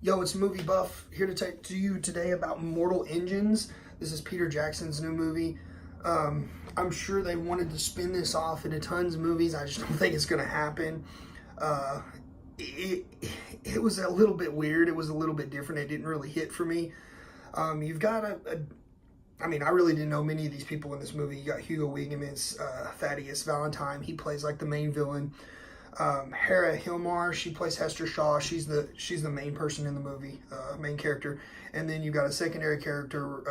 Yo, it's Movie Buff here to talk to you today about Mortal Engines. This is Peter Jackson's new movie. I'm sure they wanted to spin this off into tons of movies. I just don't think it's going to happen. It, it was a little bit weird. It was a little bit different. It didn't really hit for me. You've got I mean, I really didn't know many of these people in this movie. You got Hugo Weaving as Thaddeus Valentine. He plays like the main villain. Hera Hilmar, she plays Hester Shaw. She's the main person in the movie, main character. And then you've got a secondary character,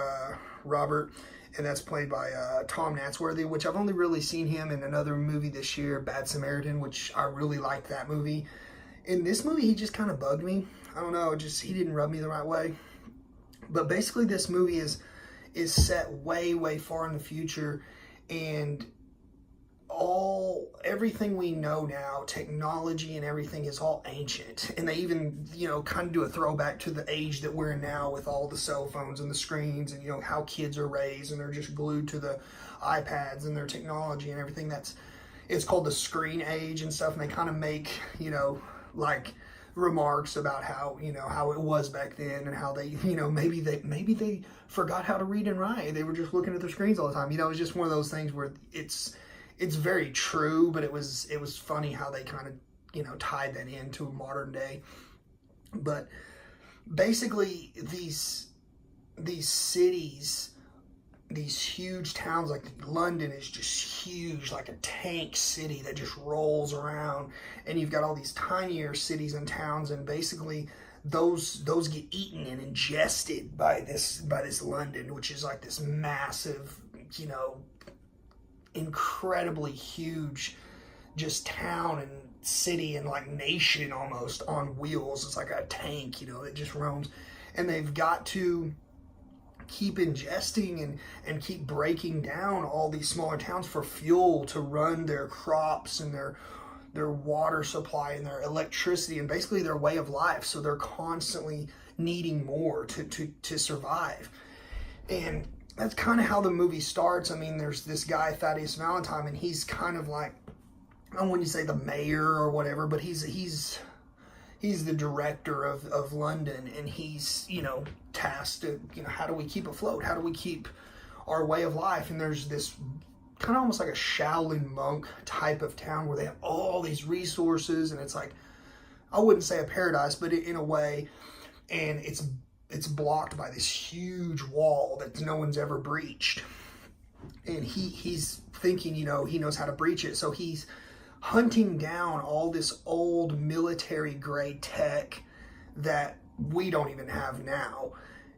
Robert, and that's played by Tom Natsworthy, which I've only really seen him in another movie this year, Bad Samaritan, which I really liked that movie. In this movie, he just kind of bugged me. I don't know, he didn't rub me the right way. But basically, this movie is set way far in the future, and everything we know now, technology and everything, is all ancient. And they even, kind of do a throwback to the age that we're in now with all the cell phones and the screens and, how kids are raised and they're just glued to the iPads and their technology and everything. It's called the screen age and stuff. And they kind of make, like remarks about how, how it was back then and how they, maybe they forgot how to read and write. They were just looking at their screens all the time. It's just one of those things where it's very true, but it was funny how they kind of, tied that into a modern day. But basically these cities, these huge towns, like London is just huge, like a tank city that just rolls around, and you've got all these tinier cities and towns, and basically those get eaten and ingested by this London, which is like this massive, incredibly huge just town and city and like nation almost on wheels. It's like a tank, that just roams, and they've got to keep ingesting and keep breaking down all these smaller towns for fuel to run their crops and their water supply and their electricity and basically their way of life. So they're constantly needing more to survive. And that's kind of how the movie starts. I mean, there's this guy, Thaddeus Valentine, and he's kind of like, I don't want to say the mayor or whatever, but he's the director of London, and he's, tasked to, how do we keep afloat? How do we keep our way of life? And there's this kind of almost like a Shaolin monk type of town where they have all these resources, and it's like, I wouldn't say a paradise, but in a way, and it's blocked by this huge wall that no one's ever breached. And he's thinking, he knows how to breach it. So he's hunting down all this old military grade tech that we don't even have now.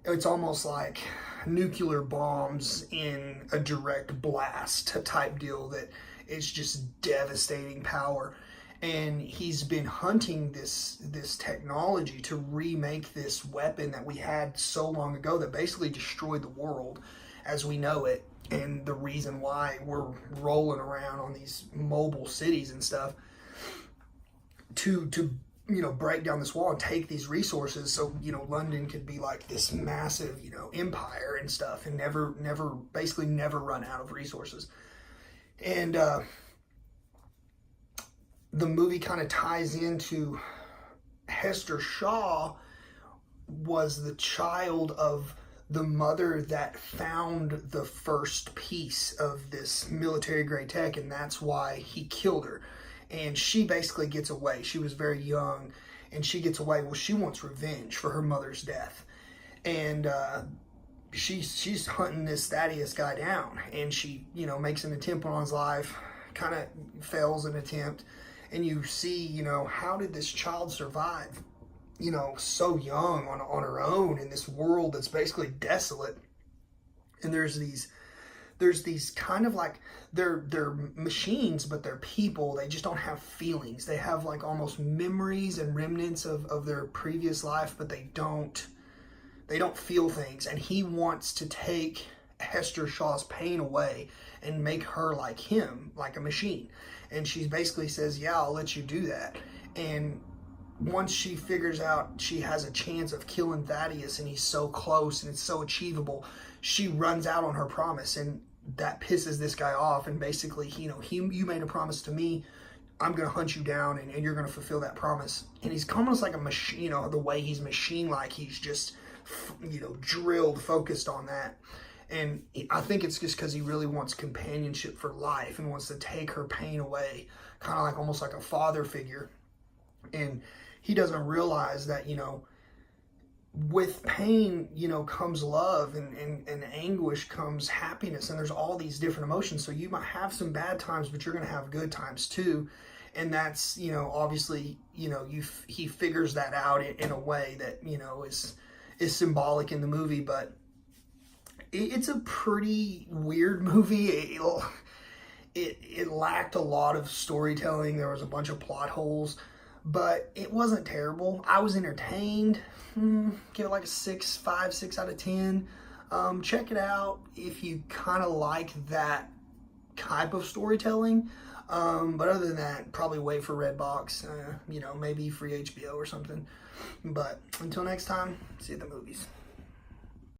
It's almost like nuclear bombs in a direct blast type deal, that it's just devastating power. And he's been hunting this technology to remake this weapon that we had so long ago that basically destroyed the world as we know it. And the reason why we're rolling around on these mobile cities and stuff to break down this wall and take these resources, so London could be like this massive empire and stuff, and never run out of resources. And the movie kind of ties into Hester Shaw was the child of the mother that found the first piece of this military grade tech, and that's why he killed her. And she basically gets away. She was very young, and she gets away. Well, she wants revenge for her mother's death, and she's hunting this Thaddeus guy down, and she makes an attempt on his life, kind of fails an attempt, and you see how did this child survive so young on her own in this world that's basically desolate. And there's these kind of like, they're machines, but they're people. They just don't have feelings. They have like almost memories and remnants of their previous life, but they don't feel things. And he wants to take Hester Shaw's pain away and make her like him, like a machine. And she basically says, yeah, I'll let you do that. And once she figures out she has a chance of killing Thaddeus, and he's so close and it's so achievable, she runs out on her promise, and that pisses this guy off. And basically, you made a promise to me, I'm going to hunt you down and you're going to fulfill that promise. And he's almost like a machine, you know, the way he's machine-like, he's just, you know, drilled, focused on that. And I think it's just because he really wants companionship for life and wants to take her pain away, kind of like almost like a father figure. And he doesn't realize that, you know, with pain, you know, comes love, and anguish comes happiness, and there's all these different emotions. So you might have some bad times, but you're going to have good times too. And that's, you know, obviously, you know, he figures that out in a way that, you know, is symbolic in the movie. But it's a pretty weird movie. It lacked a lot of storytelling. There was a bunch of plot holes, but it wasn't terrible. I was entertained. Give it like a 5, 6 out of 10. Check it out if you kind of like that type of storytelling. But other than that, probably wait for Redbox. You know, maybe free HBO or something. But until next time, see you at the movies.